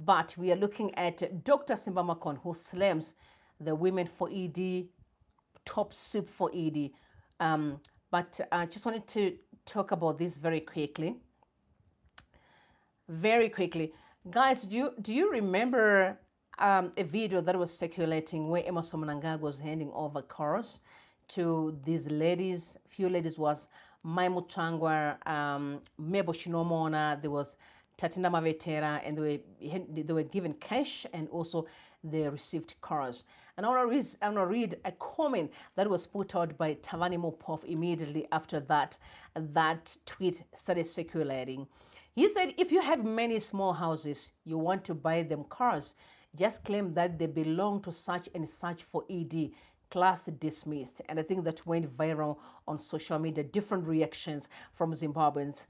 But we are looking at Dr. Simba Makoni, who slams the women for ED, top soup for ED. But I just wanted to talk about this very quickly. Very quickly. Guys, do you remember a video that was circulating where Emerson Mnangagwa was handing over cars to these ladies? Few ladies was Mutsvangwa, Mabel Chinomona, there was Tatina Mavetera, and they were given cash and also they received cars. And I want to read a comment that was put out by Tavani Mopov immediately after that tweet started circulating. He said, if you have many small houses, you want to buy them cars, just claim that they belong to such and such for ED, class dismissed. And I think that went viral on social media, different reactions from Zimbabweans.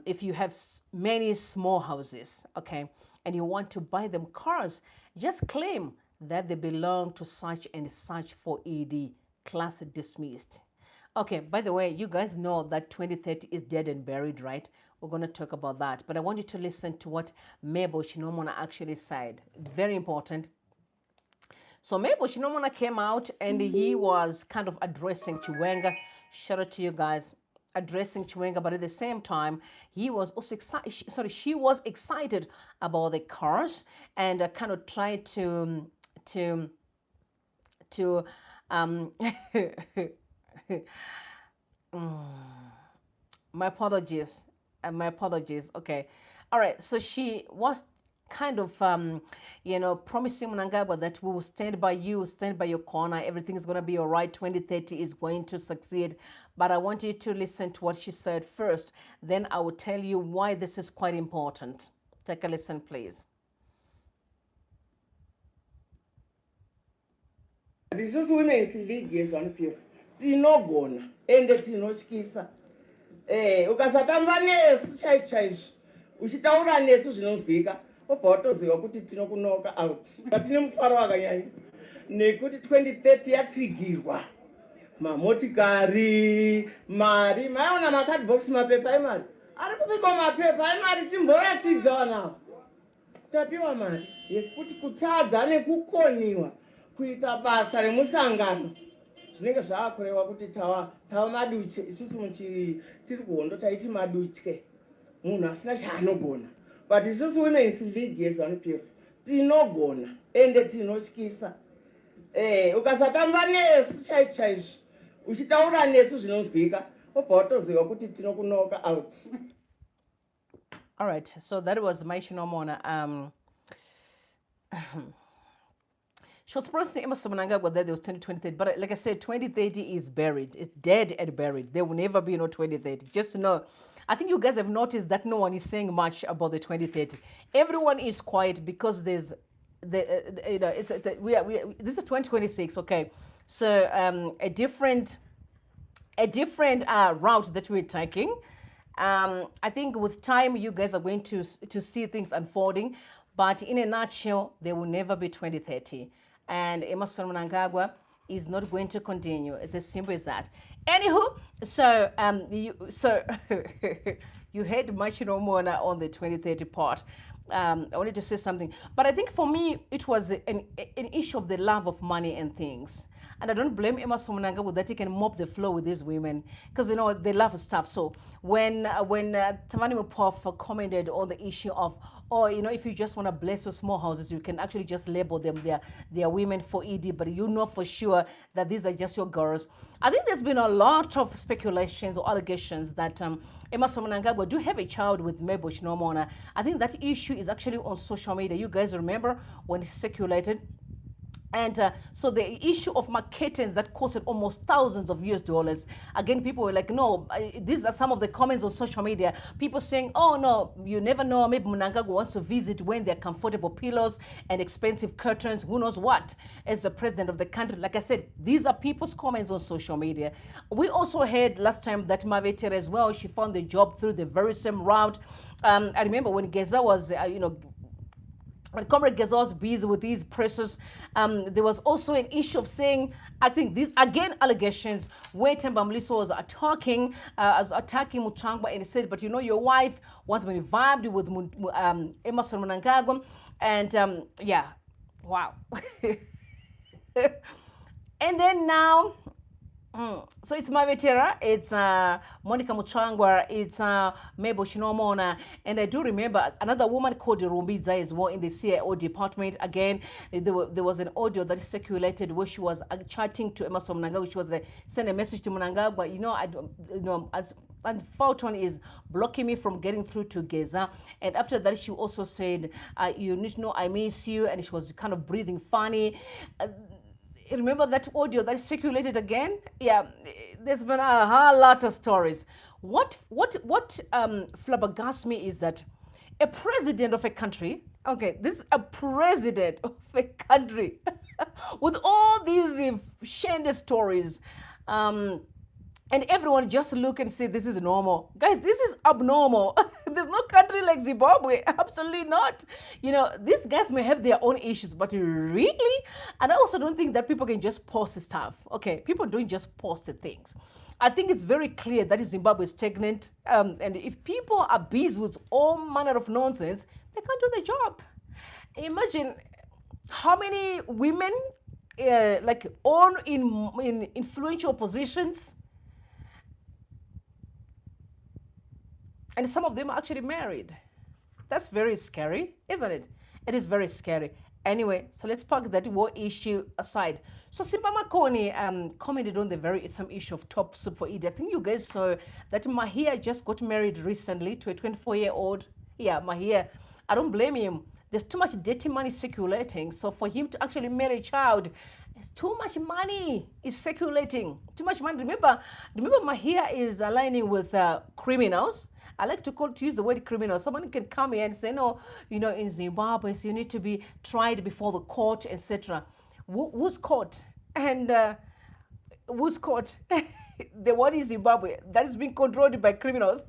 If you have many small houses, okay, and you want to buy them cars, just claim that they belong to such and such for ED, class dismissed. Okay, by the way, you guys know that 2030 is dead and buried, right? We're going to talk about that. But I want you to listen to what Mabel Chinomona actually said. Very important. So Mabel Chinomona came out and he was kind of addressing Chiwenga. Shout out to you guys. Addressing Chiwenga, but at the same time, he was also excited. She was excited about the cars and kind of tried to my apologies. My apologies. Okay. All right. So she was kind of, promising Mnangagwa that we will stand by you, stand by your corner. Everything is going to be all right. 2030 is going to succeed. But I want you to listen to what she said first. Then I will tell you why this is quite important. Take a listen, please. This is women's league, yes, one people. Tinogona, ende tinotyisa. Ukasatamba nesu chaichi uchitaura nesu zvinonzwika obva watoziva kuti tinokunoka out. Patine mufaro wakanyanya nekuti 2030 yatsigirwa mamotikari, mari, maiona macardbox mapepa emari. Ari kupikwa mapepa emari timboratidza vanavo. Tapiwa mari yekuti kutsadza nekukoniwa kuita basa remusangano. Zvinenge zvaakureva kuti tava maduche, isusu muchiri tiri kuhondo taiti madutye, munhu asina chaanogona. But isusu women's league yeZANU-PF tinogona ende tinotyisa. Ukasatamba nesu chaizvo uchitaura nesu zvinonzwika obva watoziva kuti tinokunoka out. All right, so that was my Chinomona. She was promising Emerson Mnangagwa that there was 2030, but like I said, 2030 is buried. It's dead and buried. There will never be no 2030. Just know, I think you guys have noticed that no one is saying much about the 2030. Everyone is quiet because there's this is 2026, okay? So a different route that we're taking. I think with time, you guys are going to see things unfolding. But in a nutshell, there will never be 2030. And Emerson Mnangagwa is not going to continue. It's as simple as that. Anywho, so you heard much more on the 2030 part. I wanted to say something, but I think for me it was an issue of the love of money and things. And I don't blame Emerson Mnangagwa that he can mop the floor with these women because they love stuff. So when Tavani Mopov commented on the issue of, if you just want to bless your small houses, you can actually just label them they are women for ED, but you know for sure that these are just your girls. I think there's been a lot of speculations or allegations that Emerson Mnangagwa do have a child with Mabel Chinomona. I think that issue is actually on social media. You guys remember when it circulated? And so the issue of marketings that costed almost thousands of US dollars. Again, people were like, no, these are some of the comments on social media. People saying, oh no, you never know, maybe Mnangagwa wants to visit when there are comfortable pillows and expensive curtains, who knows what, as the president of the country. Like I said, these are people's comments on social media. We also heard last time that Mavetera as well, she found the job through the very same route. I remember when Geza was, when Comrade Gazal's busy with these presses, there was also an issue of saying, I think these again allegations where Temba Mliso was attacking Muchangwa, and he said, but you know, your wife was when vibed with Emerson Mnangagwa, and yeah, wow. And then now, so it's Mavetera, it's Monica Muchangwa, it's Mabel Chinomona, and I do remember another woman called Rumbiza as well in the CIO department. Again, there was an audio that circulated where she was chatting to Emerson Mnangagwa. She was sending a message to Mnangagwa, you know, as and Fulton is blocking me from getting through to Geza. And after that, she also said, you need to know I miss you, and she was kind of breathing funny. Remember that audio that circulated again? Yeah, there's been a whole lot of stories. What flabbergasts me is that a president of a country, okay, this is a president of a country with all these shandy stories, and everyone just look and say this is normal. Guys, this is abnormal. There's no country like Zimbabwe. Absolutely not. You know, these guys may have their own issues, but really? And I also don't think that people can just post stuff. Okay, people don't just post things. I think it's very clear that Zimbabwe is stagnant. And if people are busy with all manner of nonsense, they can't do the job. Imagine how many women, like, on in influential positions, and some of them are actually married. That's very scary, isn't it? It is very scary. Anyway, so let's park that war issue aside. So Simba Makoni commented on some issue of top soup for Edie. I think you guys saw that Mahia just got married recently to a 24-year-old. Yeah, Mahia. I don't blame him. There's too much dirty money circulating. So for him to actually marry a child, it's too much money is circulating. Too much money. Remember Mahia is aligning with criminals. I like to use the word criminal. Someone can come here and say, no, you know, in Zimbabwe, so you need to be tried before the court, etc. Who's court? And who's court? The one in Zimbabwe that is being controlled by criminals.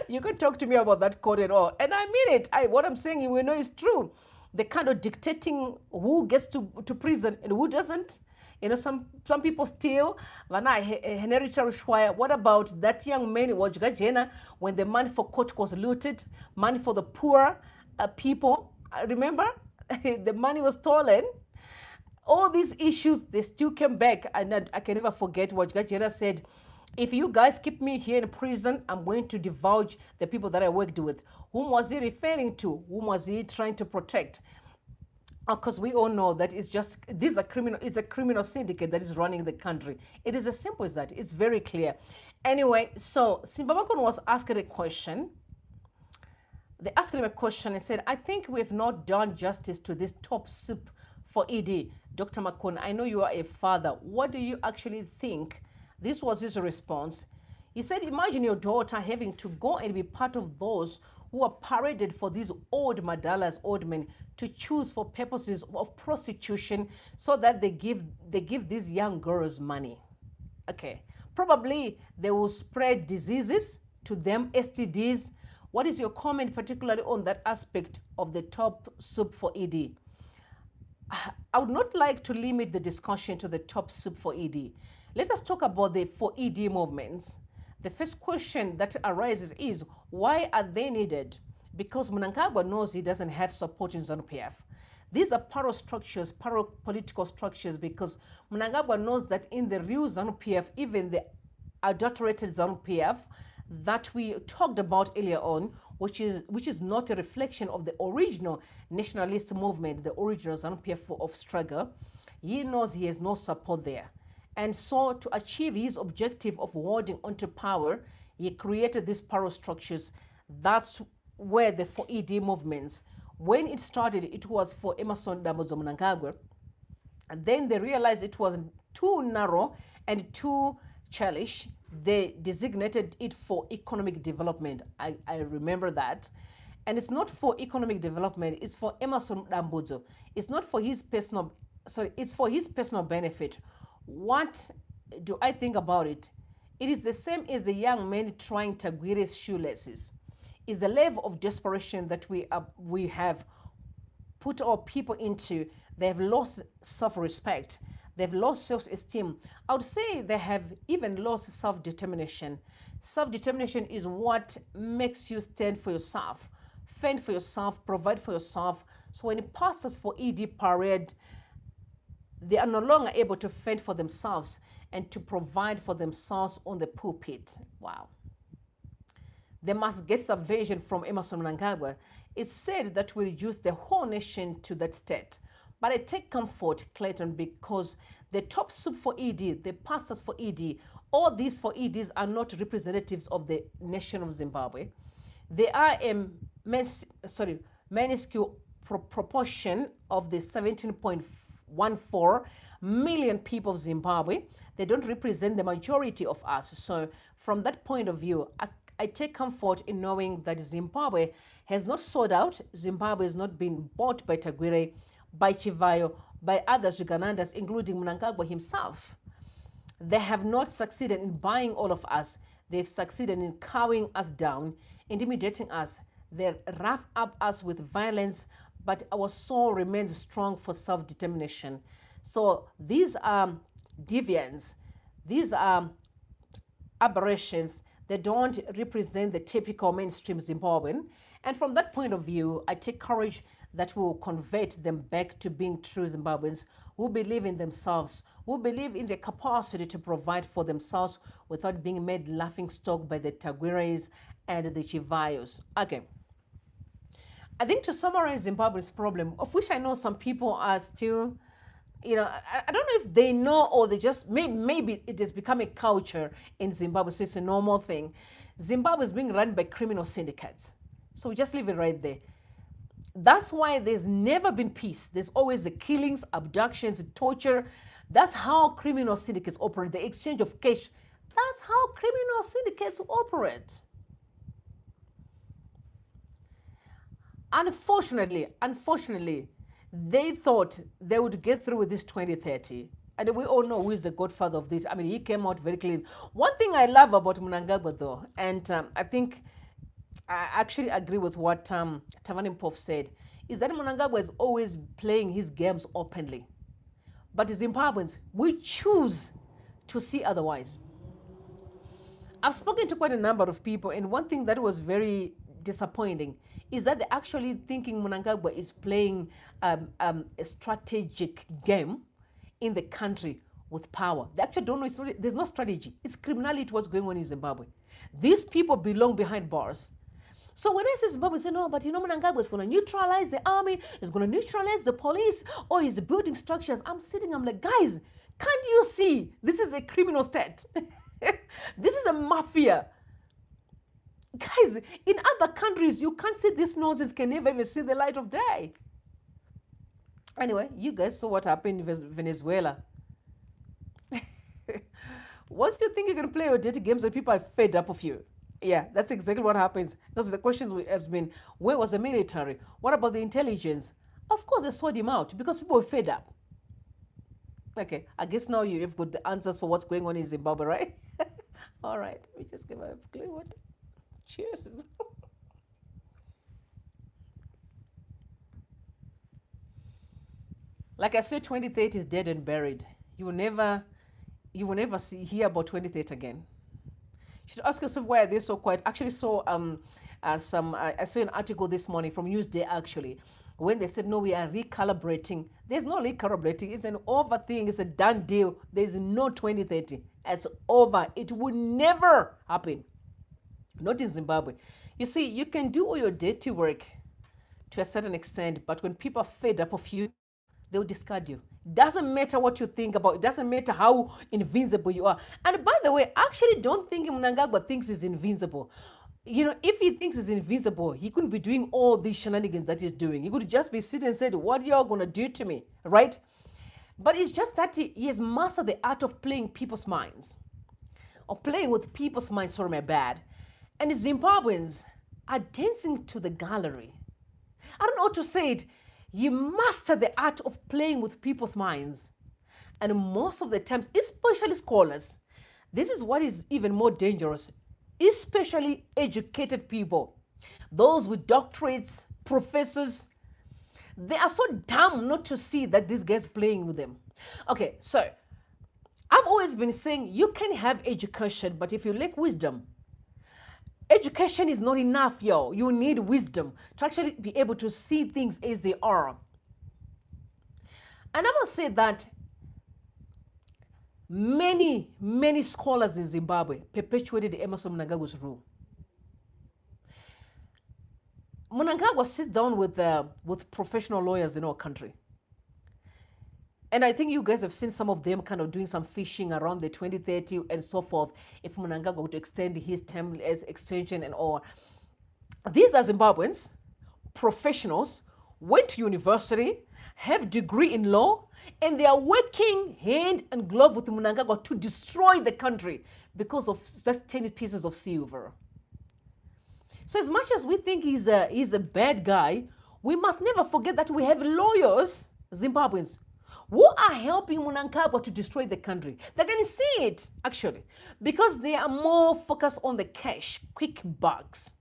You can talk to me about that court at all. And I mean it. What I'm saying, we know is true. The kind of dictating who gets to prison and who doesn't. You know, some people steal. What about that young man when the money for court was looted, money for the poor people? Remember, the money was stolen. All these issues, they still came back. And I can never forget what Gajera said. If you guys keep me here in prison, I'm going to divulge the people that I worked with. Whom was he referring to? Whom was he trying to protect? Because we all know that it's a criminal syndicate that is running the country. It is as simple as that. It's very clear. Anyway, so Simba Makoni was asked a question. They asked him a question and said, I think we have not done justice to this top soup for ED. Dr. Makoni, I know you are a father. What do you actually think? This was his response. He said, imagine your daughter having to go and be part of those who are paraded for these old madalas, old men, to choose for purposes of prostitution so that they give these young girls money. Okay. Probably they will spread diseases to them, STDs. What is your comment particularly on that aspect of the top soup for ED? I would not like to limit the discussion to the top soup for ED. Let us talk about the for ED movements. The first question that arises is, why are they needed? Because Mnangagwa knows he doesn't have support in ZANU-PF. These are para-political structures, because Mnangagwa knows that in the real ZANU-PF, even the adulterated ZANU-PF that we talked about earlier on, which is not a reflection of the original nationalist movement, the original ZANU-PF of struggle, he knows he has no support there. And so to achieve his objective of holding onto power, he created these power structures. That's where the 4ED movements, when it started, it was for Emerson Dambozo Mnangagwa. And then they realized it was too narrow and too childish. They designated it for economic development. I remember that. And it's not for economic development, it's for Emerson Dambozo. It's not for his personal, it's for his personal benefit. What do I think about it? It is the same as the young man trying Tagwire's shoelaces. It's the level of desperation that we have put our people into, they've lost self-respect. They've lost self-esteem. I would say they have even lost self-determination. Self-determination is what makes you stand for yourself, fend for yourself, provide for yourself. So when pastors for ED parade, they are no longer able to fend for themselves and to provide for themselves on the pulpit. Wow. They must get salvation from Emerson Mnangagwa. It's said that we reduce the whole nation to that state. But I take comfort, Clayton, because the top soup for ED, the pastors for ED, all these for EDs are not representatives of the nation of Zimbabwe. They are a minuscule proportion of the 17.14 million people of Zimbabwe. They don't represent the majority of us. So from that point of view, I take comfort in knowing that Zimbabwe has not sold out. Zimbabwe has not been bought by Tagwire, by Chivayo, by other Ugandandas, including Mnangagwa himself. They have not succeeded in buying all of us. They've succeeded in cowing us down, intimidating us. They rough up us with violence, but our soul remains strong for self-determination. So these are deviants. These are aberrations. They don't represent the typical mainstream Zimbabwean. And from that point of view, I take courage that we will convert them back to being true Zimbabweans who believe in themselves, who believe in their capacity to provide for themselves without being made laughingstock by the Tagwires and the Chivayos. Okay. I think to summarize Zimbabwe's problem, of which I know some people are still, I don't know if they know or they just, maybe it has become a culture in Zimbabwe, so it's a normal thing. Zimbabwe is being run by criminal syndicates. So we just leave it right there. That's why there's never been peace. There's always the killings, abductions, torture. That's how criminal syndicates operate, the exchange of cash. That's how criminal syndicates operate. Unfortunately, they thought they would get through with this 2030. And we all know who is the godfather of this. I mean, he came out very clean. One thing I love about Mnangagwa, though, and I think I actually agree with what Tavani Mpofu said, is that Mnangagwa is always playing his games openly. But Zimbabweans, we choose to see otherwise. I've spoken to quite a number of people, and one thing that was very disappointing is that they're actually thinking Mnangagwa is playing a strategic game in the country with power. They actually don't know, there's no strategy. It's criminality what's going on in Zimbabwe. These people belong behind bars. So when I say Zimbabwe, say, no, but Mnangagwa is going to neutralize the army, is going to neutralize the police, or he's building structures. I'm like, guys, can't you see? This is a criminal state. This is a mafia. Guys, in other countries, you can't see this nonsense, can never even see the light of day. Anyway, you guys saw what happened in Venezuela. Once you think you can play your dirty games when people are fed up of you, yeah, that's exactly what happens. Because the questions have been, where was the military? What about the intelligence? Of course, they sold him out because people were fed up. Okay, I guess now you've got the answers for what's going on in Zimbabwe, right? All right, let me just give a clear word. Cheers. Like I said, 2030 is dead and buried. You will never hear about 2030 again. You should ask yourself why are they so quiet. Actually saw I saw an article this morning from Newsday actually, when they said, no, we are recalibrating. There's no recalibrating. It's an over thing. It's a done deal. There's no 2030. It's over. It will never happen. Not in Zimbabwe. You see, you can do all your dirty work to a certain extent, but when people are fed up of you, they'll discard you. Doesn't matter what you think about it. Doesn't matter how invincible you are. And by the way, I actually don't think Mnangagwa thinks he's invincible. If he thinks he's invincible, he couldn't be doing all these shenanigans that he's doing. He could just be sitting and said, what are y'all going to do to me, right? But it's just that he has mastered the art of playing people's minds. Or playing with people's minds, sorry, my bad. And the Zimbabweans are dancing to the gallery. I don't know how to say it. You master the art of playing with people's minds. And most of the times, especially scholars, this is what is even more dangerous, especially educated people, those with doctorates, professors, They are so dumb not to see that this guy's playing with them. Okay, so I've always been saying you can have education, but if you lack wisdom, education is not enough, yo. You need wisdom to actually be able to see things as they are. And I must say that many scholars in Zimbabwe perpetuated Emerson Mnangagwa's rule. Mnangagwa sits down with professional lawyers in our country. And I think you guys have seen some of them kind of doing some fishing around the 2030 and so forth, if Mnangagwa would extend his term as extension and all. These are Zimbabweans, professionals, went to university, have degree in law, and they are working hand and glove with Mnangagwa to destroy the country because of such tiny pieces of silver. So as much as we think he's a bad guy, we must never forget that we have lawyers, Zimbabweans, who are helping Mnangagwa to destroy the country. They can see it, actually, because they are more focused on the cash, quick bucks,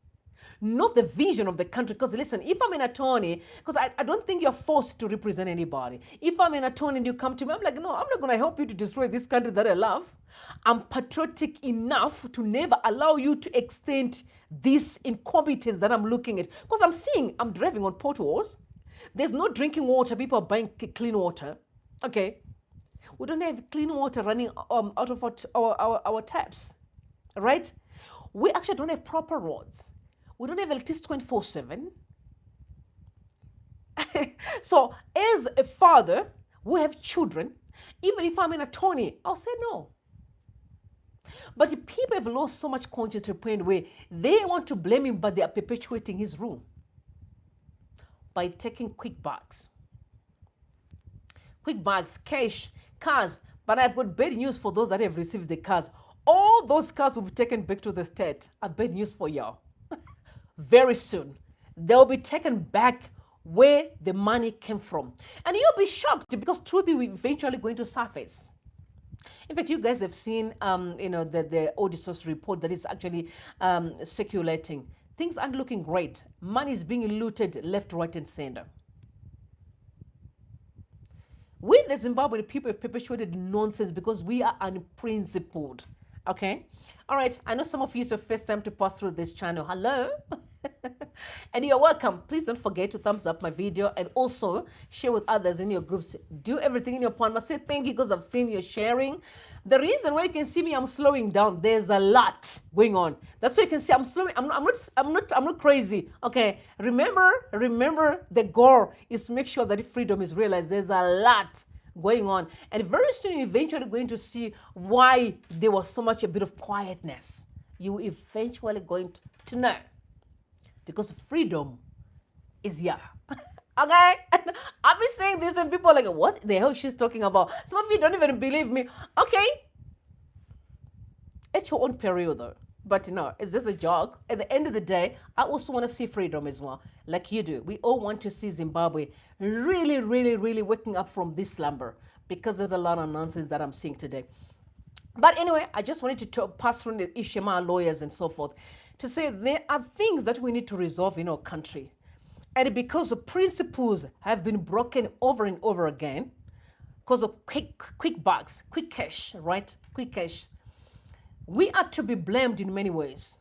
not the vision of the country. Because listen, if I'm an attorney, because I don't think you're forced to represent anybody. If I'm an attorney and you come to me, I'm like, no, I'm not going to help you to destroy this country that I love. I'm patriotic enough to never allow you to extend this incompetence that I'm looking at. Because I'm driving on potholes. There's no drinking water. People are buying clean water. Okay. We don't have clean water running out of our taps. Right? We actually don't have proper roads. We don't have electricity 24/7. So as a father, we have children. Even if I'm an attorney, I'll say no. But people have lost so much conscience to the point where they want to blame him, but they are perpetuating his rule by taking quick bucks. Quick bucks, cash, cars. But I've got bad news for those that have received the cars. All those cars will be taken back to the state. I have bad news for y'all. Very soon, they'll be taken back where the money came from. And you'll be shocked because truth is eventually going to surface. In fact, you guys have seen, the auditor's report that is actually circulating. Things aren't looking great. Money is being looted left, right, and center. We, the Zimbabwean people, have perpetuated nonsense because we are unprincipled. Okay? All right. I know some of you it's your first time to pass through this channel. Hello. And you're welcome. Please don't forget to thumbs up my video and also share with others in your groups. Do everything in your power. I must say thank you because I've seen you sharing. The reason why you can see me, I'm slowing down. There's a lot going on. That's why you can see I'm slowing. I'm not crazy. Okay. Remember the goal is to make sure that freedom is realized. There's a lot going on. And very soon you're eventually going to see why there was so much a bit of quietness. You eventually going to know. Because freedom is here. Okay? And I've been saying this and people are like, what the hell she's talking about? Some of you don't even believe me. Okay. At your own peril though. But no, it's just a joke. At the end of the day, I also want to see freedom as well. Like you do. We all want to see Zimbabwe really waking up from this slumber. Because there's a lot of nonsense that I'm seeing today. But anyway, I just wanted to pass through the Ishema lawyers and so forth to say there are things that we need to resolve in our country. And because the principles have been broken over and over again, because of quick bucks, quick cash, right? Quick cash. We are to be blamed in many ways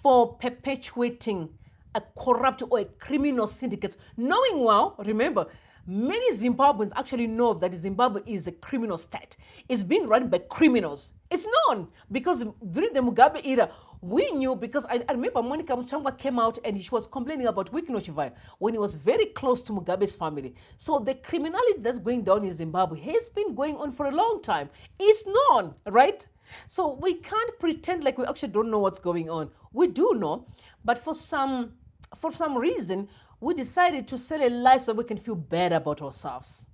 for perpetuating a corrupt or a criminal syndicate. Knowing well, remember, many Zimbabweans actually know that Zimbabwe is a criminal state. It's being run by criminals. It's known because during the Mugabe era, we knew because I remember Monica Mutsvangwa came out and she was complaining about Wiki Chivaya when he was very close to Mugabe's family. So the criminality that's going down in Zimbabwe has been going on for a long time. It's known, right? So we can't pretend like we actually don't know what's going on. We do know, but for some reason, we decided to sell a lie so we can feel bad about ourselves.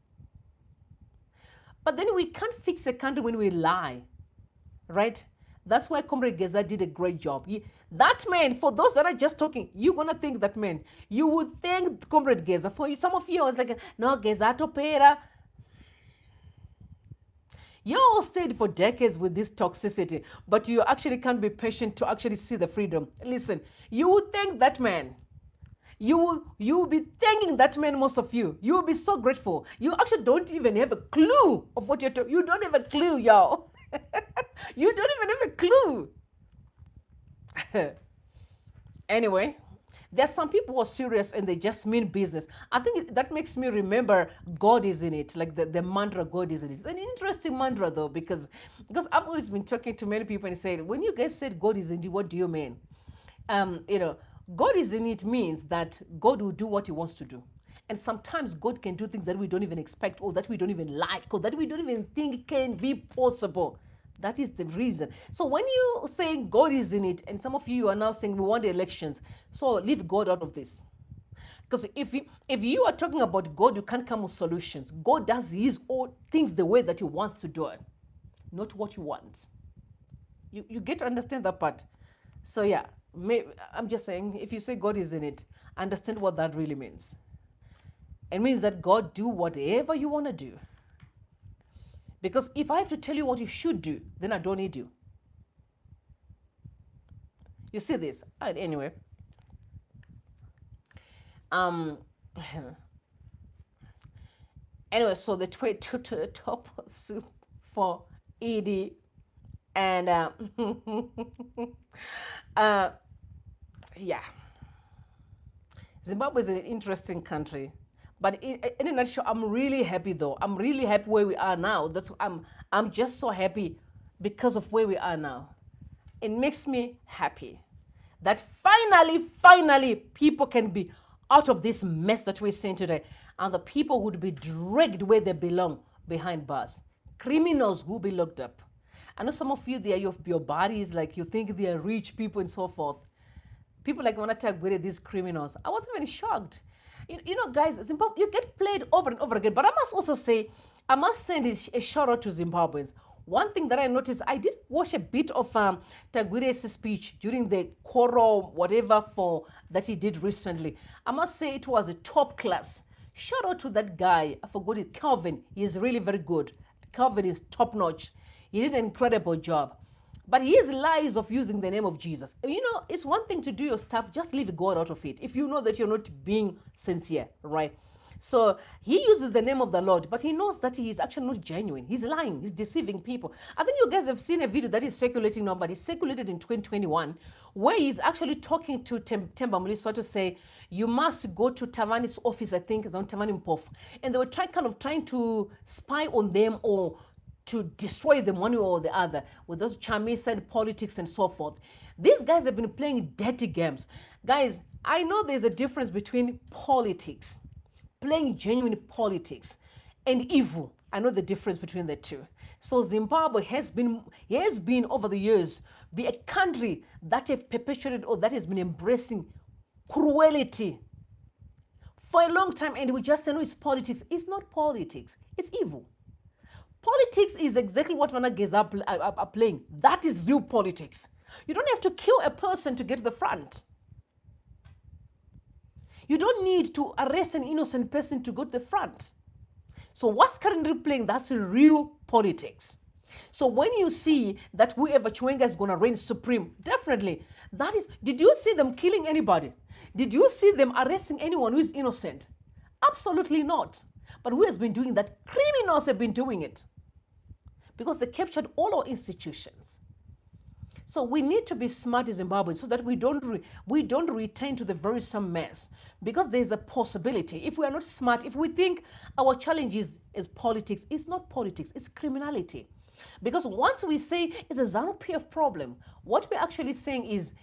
But then we can't fix a country when we lie, right? That's why Comrade Geza did a great job. That man, for those that are just talking, you're going to think that man. You would thank Comrade Geza. For some of you, I was like, no, Geza topera. You all stayed for decades with this toxicity, but you actually can't be patient to actually see the freedom. Listen, you would thank that man. you will be thanking that man, most of you. You will be so grateful. You actually don't even have a clue of what you're talking. You don't have a clue, y'all. You don't even have a clue. Anyway, there's some people who are serious and they just mean business. I think that makes me remember God is in it, like the mantra God is in it. It's an interesting mantra though, because I've always been talking to many people and said, when you guys said God is in it, what do you mean? You know, God is in it means that God will do what he wants to do. And sometimes God can do things that we don't even expect or that we don't even like or that we don't even think can be possible. That is the reason. So when you say God is in it, and some of you are now saying we want elections, so leave God out of this. Because if you are talking about God, you can't come with solutions. God does his own things the way that he wants to do it, not what you want. You get to understand that part. So yeah, I'm just saying, if you say God is in it, understand what that really means. It means that God do whatever you want to do. Because if I have to tell you what you should do, then I don't need you. You see this? Anyway. Anyway, so the top soup for Edie and yeah. Zimbabwe is an interesting country. But in a nutshell, I'm really happy though. I'm really happy where we are now. I'm just so happy because of where we are now. It makes me happy that finally, people can be out of this mess that we're seeing today. And the people would be dragged where they belong, behind bars. Criminals will be locked up. I know some of you, there, your bodies, like you think they are rich people and so forth. People like Tagwere, these criminals. I was even shocked. You know, guys, Zimbabwe, you get played over and over again. But I must also say, I must send a shout out to Zimbabweans. One thing that I noticed, I did watch a bit of Tagwire's speech during the choral whatever that he did recently. I must say it was a top class. Shout out to that guy. I forgot it, Calvin. He is really very good. Calvin is top notch. He did an incredible job. But his lies of using the name of Jesus. You know, it's one thing to do your stuff, just leave God out of it. If you know that you're not being sincere, right? So he uses the name of the Lord, but he knows that he is actually not genuine. He's lying. He's deceiving people. I think you guys have seen a video that is circulating now, but it's circulated in 2021, where he's actually talking to Temba Muliswa to say, you must go to Tavani's office, I think, it's on Tavani Mpofu. And they were trying to spy on them or to destroy them one way or the other with those Chamisa and politics and so forth. These guys have been playing dirty games. Guys, I know there's a difference between politics, playing genuine politics, and evil. I know the difference between the two. So Zimbabwe has been over the years, be a country that have perpetuated or that has been embracing cruelty for a long time, and we just say, no, it's politics. It's not politics. It's evil. Politics is exactly what Vanagez are playing. That is real politics. You don't have to kill a person to get to the front. You don't need to arrest an innocent person to go to the front. So what's currently playing, that's real politics. So when you see that whoever Chiwenga is going to reign supreme, definitely, that is, did you see them killing anybody? Did you see them arresting anyone who is innocent? Absolutely not. But who has been doing that? Criminals have been doing it. Because they captured all our institutions. So we need to be smart in Zimbabwe so that we don't return to the very same mess. Because there's a possibility, if we are not smart, if we think our challenge is politics, it's not politics, it's criminality. Because once we say it's a ZANU-PF problem, what we're actually saying is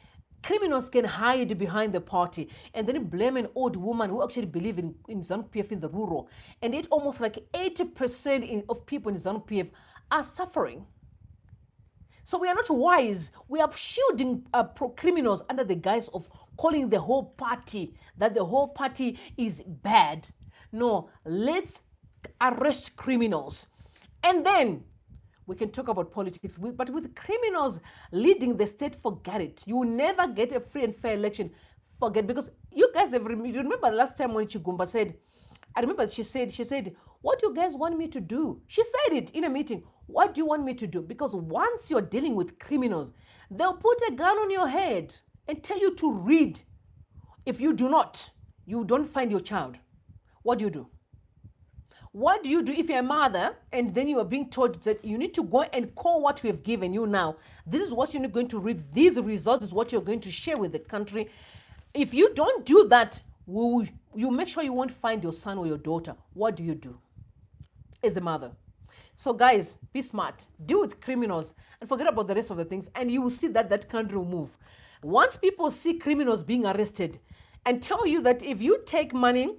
criminals can hide behind the party and then blame an old woman who actually believe in ZANU-PF in the rural. And it almost like 80% of people in ZANU-PF are suffering. So we are not wise. We are shielding criminals under the guise of calling the whole party, that the whole party is bad. No, let's arrest criminals. And then we can talk about politics. But with criminals leading the state, forget it. You will never get a free and fair election. Forget, because you guys have, you remember the last time when Chigumba said, I remember she said, what do you guys want me to do? She said it in a meeting. What do you want me to do? Because once you're dealing with criminals, they'll put a gun on your head and tell you to read. If you do not, you don't find your child, what do you do? What do you do if you're a mother and then you are being told that you need to go and call what we have given you now? This is what you're going to reap. These results is what you're going to share with the country. If you don't do that, you make sure you won't find your son or your daughter. What do you do as a mother? So guys, be smart. Deal with criminals and forget about the rest of the things, and you will see that that country will move. Once people see criminals being arrested and tell you that if you take money,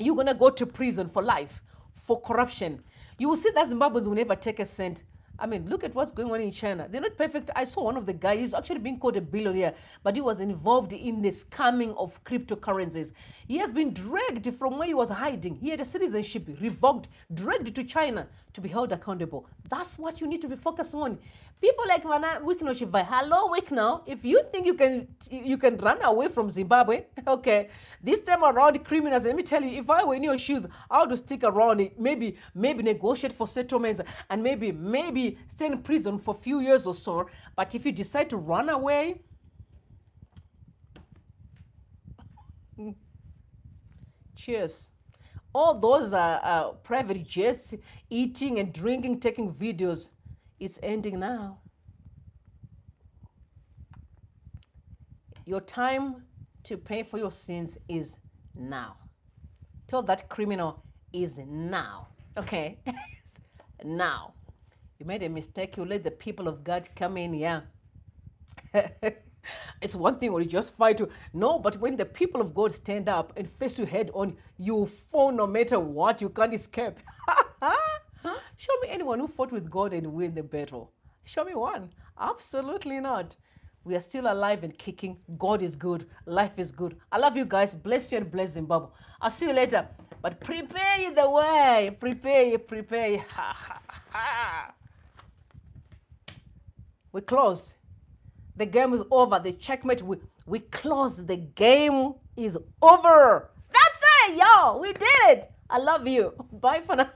you're going to go to prison for life for corruption, you will see that Zimbabweans will never take a cent. I mean, look at what's going on in China. They're not perfect. I saw one of the guys, he's actually being called a billionaire, but he was involved in the scamming of cryptocurrencies. He has been dragged from where he was hiding. He had a citizenship revoked, dragged to China to be held accountable. That's what you need to be focused on. People like Vana Wikno Shivai, hello Wikno, if you think you can run away from Zimbabwe, okay, this time around criminals, let me tell you, if I were in your shoes, I would stick around, maybe negotiate for settlements, and maybe stay in prison for a few years or so. But if you decide to run away, cheers. All those private jets, eating and drinking, taking videos, it's ending now. Your time to pay for your sins is now. Tell that criminal is now. Okay? Now. You made a mistake. You let the people of God come in, yeah. It's one thing when you just fight. No, but when the people of God stand up and face you head on, you fall no matter what. You can't escape. Show me anyone who fought with God and win the battle. Show me one. Absolutely not. We are still alive and kicking. God is good. Life is good. I love you guys. Bless you and bless Zimbabwe. I'll see you later. But prepare the way. Prepare. Ha, ha, ha. We closed. The game is over. The checkmate, we closed. The game is over. That's it, yo. We did it. I love you. Bye for now.